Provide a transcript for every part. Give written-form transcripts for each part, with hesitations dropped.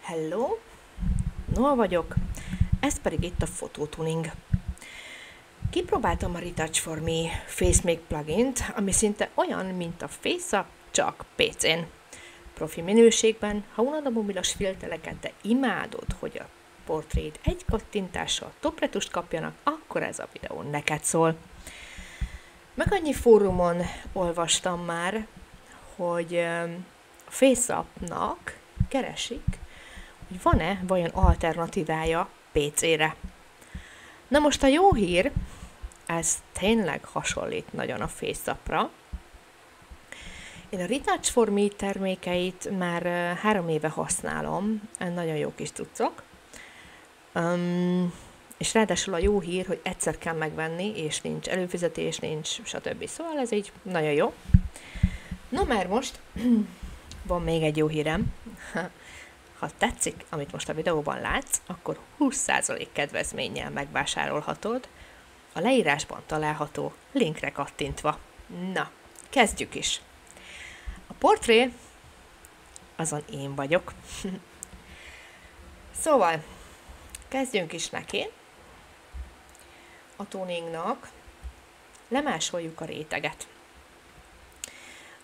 Hello, Noa vagyok, ez pedig itt a Phototuning. Kipróbáltam a Retouch for Me Face Make plugint, ami szinte olyan, mint a FaceApp, csak PC-n. Profi minőségben, ha unod a mobilos filtereket, de imádod, hogy a portrét egy kattintással topretust kapjanak, akkor ez a videó neked szól. Meg annyi fórumon olvastam már, hogy a FaceApp-nak keresik, hogy van-e vajon alternatívája PC-re. Na most a jó hír, ez tényleg hasonlít nagyon a FaceApp-ra. Én a Retouch for Me termékeit már 3 éve használom, nagyon jó kis cuccok. És ráadásul a jó hír, hogy egyszer kell megvenni, és nincs előfizetés, nincs stb. Szóval ez így nagyon jó. No már most van még egy jó hírem. Ha tetszik, amit most a videóban látsz, akkor 20% kedvezménnyel megvásárolhatod, a leírásban található linkre kattintva. Na, kezdjük is! A portré azon én vagyok. Szóval, kezdjünk is neki. A tuningnak lemásoljuk a réteget.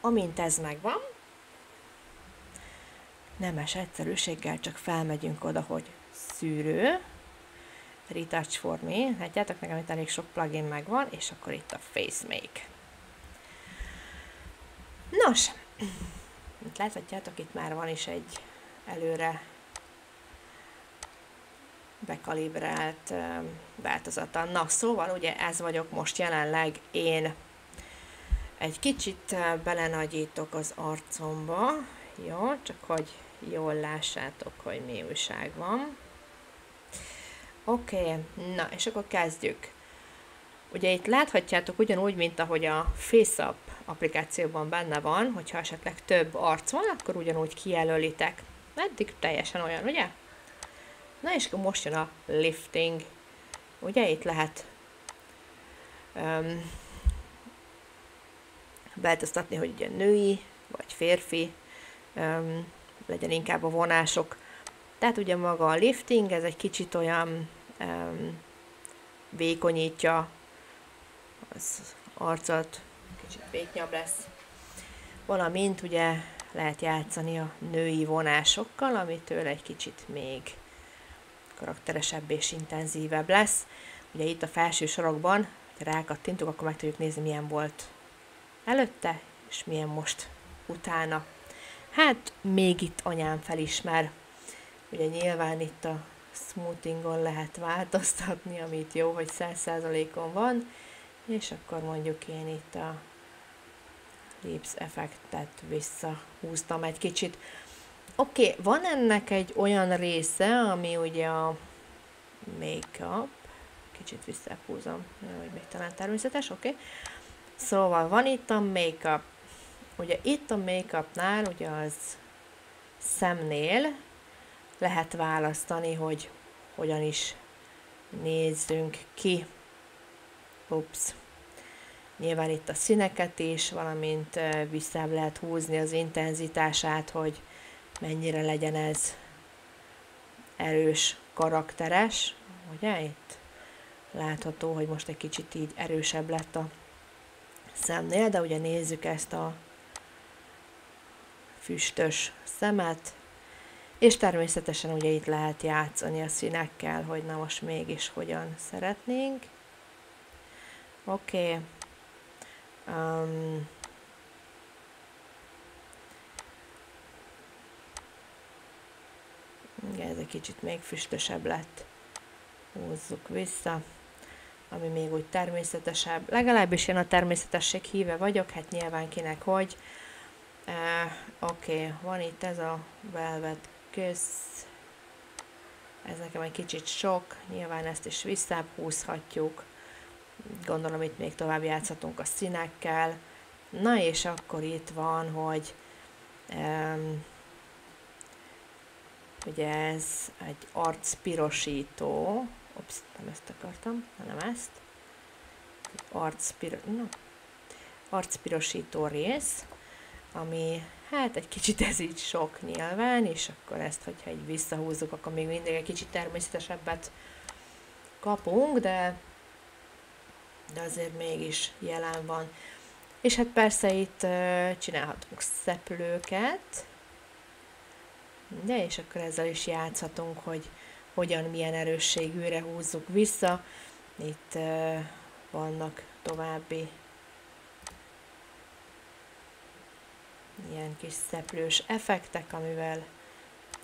Amint ez megvan, nemes egyszerűséggel csak felmegyünk oda, hogy szűrő, Retouch for Me, látjátok, nekem itt elég sok plugin megvan, és akkor itt a Face Make. Nos, itt láthatjátok, itt már van is egy előre bekalibrált változata. Na, szóval ugye ez vagyok most jelenleg én. Egy kicsit belenagyítok az arcomba, jó, csak hogy jól lássátok, hogy mi újság van. Oké, na és akkor kezdjük. Ugye itt láthatjátok ugyanúgy, mint ahogy a FaceApp applikációban benne van, hogyha esetleg több arc van, akkor ugyanúgy kijelölitek. Eddig teljesen olyan, ugye? Na és akkor most jön a lifting. Ugye itt lehet változtatni, hogy ugye női vagy férfi legyen inkább a vonások. Tehát ugye maga a lifting, ez egy kicsit olyan vékonyítja az arcot, kicsit vékonyabb lesz. Valamint ugye lehet játszani a női vonásokkal, amitől egy kicsit még karakteresebb és intenzívebb lesz. Ugye itt a felső sarokban, ha rákattintunk, akkor meg tudjuk nézni, milyen volt előtte, és milyen most utána. Hát még itt anyám felismer. Ugye nyilván itt a smoothingon lehet változtatni, amit jó, hogy 100%-on van, és akkor mondjuk én itt a lips effektet visszahúztam egy kicsit. Oké, van ennek egy olyan része, ami ugye a make-up, kicsit visszahúzom, hogy még talán természetes, oké. Szóval van itt a make-up. Ugye itt a make-upnál, ugye az szemnél lehet választani, hogy hogyan is nézzünk ki. Ups. Nyilván itt a színeket is, valamint vissza lehet húzni az intenzitását, hogy mennyire legyen ez erős, karakteres. Ugye itt látható, hogy most egy kicsit így erősebb lett a szemnél, de ugye nézzük ezt a füstös szemet, és természetesen ugye itt lehet játszani a színekkel, hogy na most mégis hogyan szeretnénk. Oké. Igen, ez egy kicsit még füstösebb lett. Húzzuk vissza, ami még úgy természetesebb. Legalábbis én a természetesség híve vagyok, hát nyilván kinek hogy. Oké, van itt ez a Velvet Kiss. Ez nekem egy kicsit sok, nyilván ezt is visszább húzhatjuk. Gondolom itt még tovább játszhatunk a színekkel. Na és akkor itt van, hogy ugye ez egy arcpirosító. Ups, nem ezt akartam, hanem ezt. Egy arcpirosító rész. ami hát egy kicsit ez így sok nyilván, és akkor ezt, hogyha így visszahúzzuk, akkor még mindig egy kicsit természetesebbet kapunk, de azért mégis jelen van. És hát persze itt csinálhatunk szeplőket, de és akkor ezzel is játszhatunk, hogy hogyan, milyen erősségűre húzzuk vissza. Itt vannak további ilyen kis szeplős effektek, amivel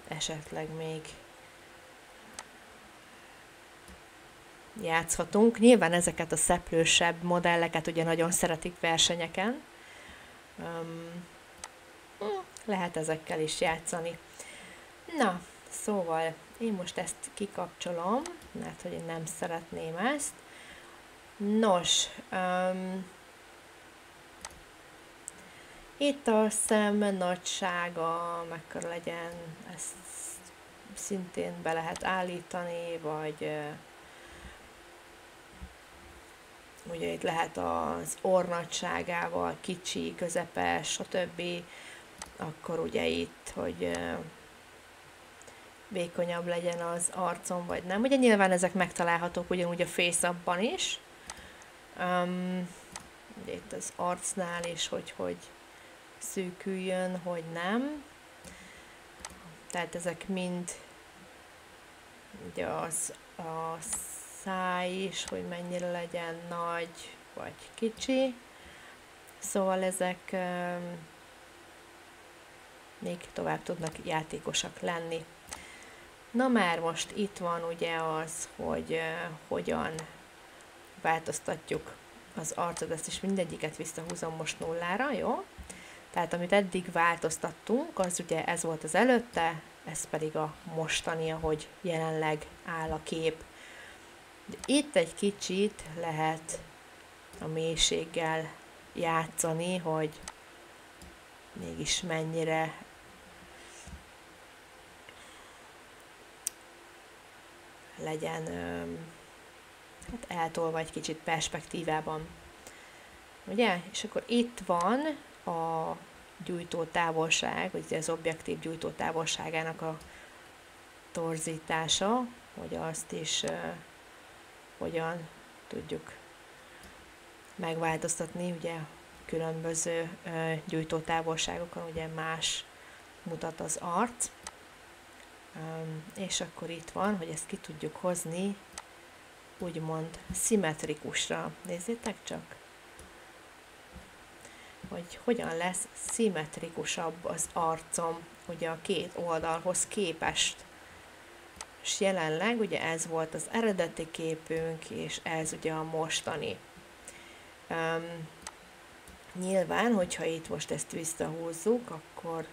esetleg még játszhatunk. Nyilván ezeket a szeplősebb modelleket ugye nagyon szeretik versenyeken. Lehet ezekkel is játszani. Na, szóval én most ezt kikapcsolom, mert hogy én nem szeretném ezt. Nos, itt a szem nagysága mekkora legyen, ezt szintén be lehet állítani, vagy ugye itt lehet az orr nagyságával, kicsi, közepes, stb. Akkor ugye itt, hogy vékonyabb legyen az arcom, vagy nem. Ugye nyilván ezek megtalálhatók ugyanúgy a FaceApp-ban is. Ugye itt az arcnál is, hogy szűküljön, hogy nem. Tehát ezek mind ugye a száj is, hogy mennyire legyen nagy vagy kicsi. Szóval ezek még tovább tudnak játékosak lenni. Na már most itt van ugye az, hogy hogyan változtatjuk az arcot, ezt is mindegyiket visszahúzom most nullára, jó? Tehát amit eddig változtattunk, az ugye ez volt az előtte, ez pedig a mostani, ahogy jelenleg áll a kép. Itt egy kicsit lehet a mélységgel játszani, hogy mégis mennyire legyen hát eltolva egy kicsit perspektívában. Ugye? És akkor itt van a gyújtó távolság, vagy az objektív gyújtó távolságának a torzítása, hogy azt is hogyan tudjuk megváltoztatni, ugye különböző gyújtó távolságokon ugye más mutat az arc. És akkor itt van, hogy ezt ki tudjuk hozni úgymond szimmetrikusra. Nézzétek csak, hogy hogyan lesz szimmetrikusabb az arcom ugye a két oldalhoz képest. És jelenleg ugye ez volt az eredeti képünk, és ez ugye a mostani. Nyilván, hogyha itt most ezt visszahúzzuk, akkor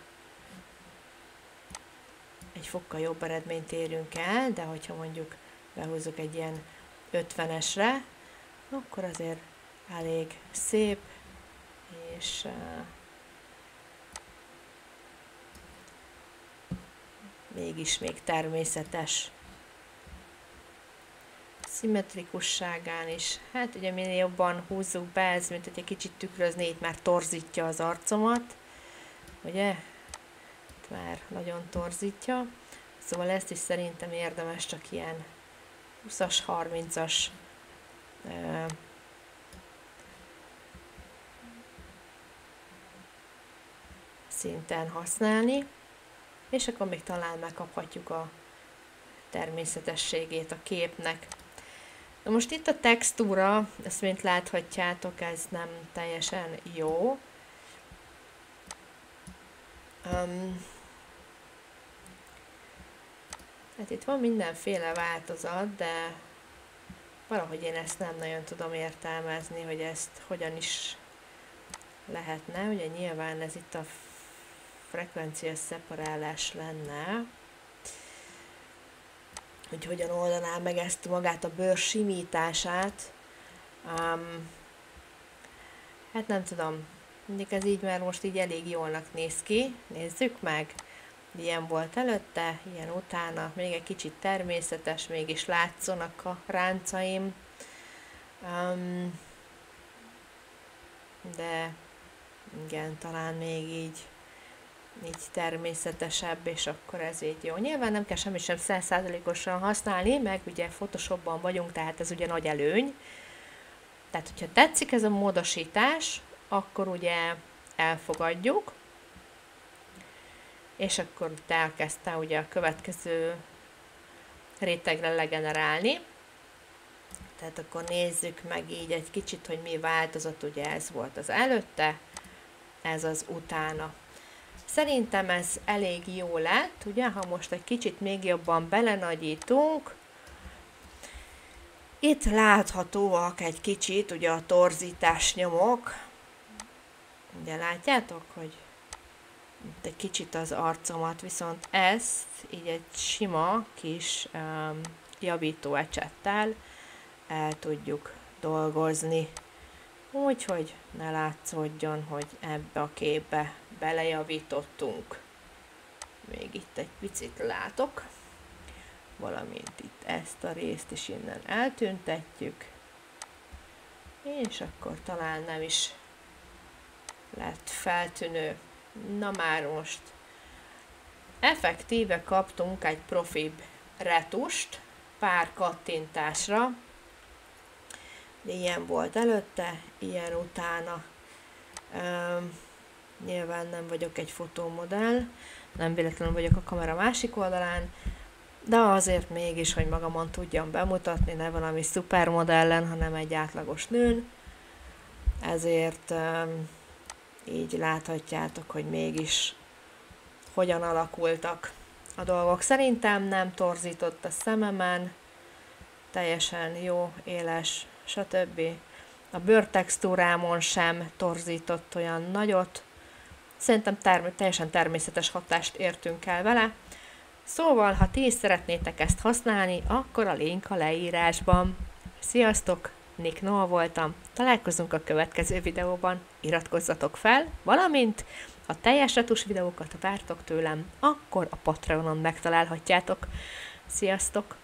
egy fokkal jobb eredményt érünk el, de hogyha mondjuk behúzzuk egy ilyen 50-esre, akkor azért elég szép, és mégis még természetes. Szimmetrikusságán is, hát ugye minél jobban húzzuk be, ez mint hogy egy kicsit tükrözni, itt már torzítja az arcomat, ugye? Itt már nagyon torzítja, szóval ezt is szerintem érdemes csak ilyen 20-as, 30-as szinten használni, és akkor még talán megkaphatjuk a természetességét a képnek. Na most itt a textúra, ezt mint láthatjátok, ez nem teljesen jó. Hát itt van mindenféle változat, de valahogy én ezt nem nagyon tudom értelmezni, hogy ezt hogyan is lehetne. Ugye nyilván ez itt a frekvencia szeparálás lenne, hogy hogyan oldaná meg ezt magát a bőr simítását. Hát nem tudom, mindig ez így már most így elég jólnak néz ki. Nézzük meg, ilyen volt előtte, ilyen utána, még egy kicsit természetes, mégis látszanak a ráncaim. De Igen, talán még így természetesebb, és akkor ez így jó. Nyilván nem kell semmi sem 100%-osan használni, meg ugye Photoshopban vagyunk, tehát ez ugye nagy előny. Tehát, hogyha tetszik ez a módosítás, akkor ugye elfogadjuk, és akkor te elkezdte ugye a következő rétegre legenerálni. Tehát akkor nézzük meg így egy kicsit, hogy mi változott, ugye ez volt az előtte, ez az utána. Szerintem ez elég jó lett, ugye, ha most egy kicsit még jobban belenagyítunk. Itt láthatóak egy kicsit ugye a torzítás nyomok. Ugye látjátok, hogy itt egy kicsit az arcomat, viszont ezt így egy sima kis javító ecsettel el tudjuk dolgozni. Úgyhogy ne látszódjon, hogy ebbe a képbe belejavítottunk. Még itt egy picit látok, valamint itt ezt a részt is innen eltüntetjük, és akkor talán nem is lett feltűnő. Na már most effektíve kaptunk egy profibb retust pár kattintásra. Ilyen volt előtte, ilyen utána. Nyilván nem vagyok egy fotómodell, nem véletlenül vagyok a kamera másik oldalán, de azért mégis, hogy magamon tudjam bemutatni, ne valami szupermodellen, hanem egy átlagos nőn. Ezért így láthatjátok, hogy mégis hogyan alakultak a dolgok. Szerintem nem torzított a szememen, teljesen jó, éles, stb. A bőrtextúrámon sem torzított olyan nagyot. Szerintem teljesen természetes hatást értünk el vele. Szóval, ha ti is szeretnétek ezt használni, akkor a link a leírásban. Sziasztok! Nick Noah voltam. Találkozunk a következő videóban. Iratkozzatok fel, valamint ha teljes retus videókat vártok tőlem, akkor a Patreonon megtalálhatjátok. Sziasztok!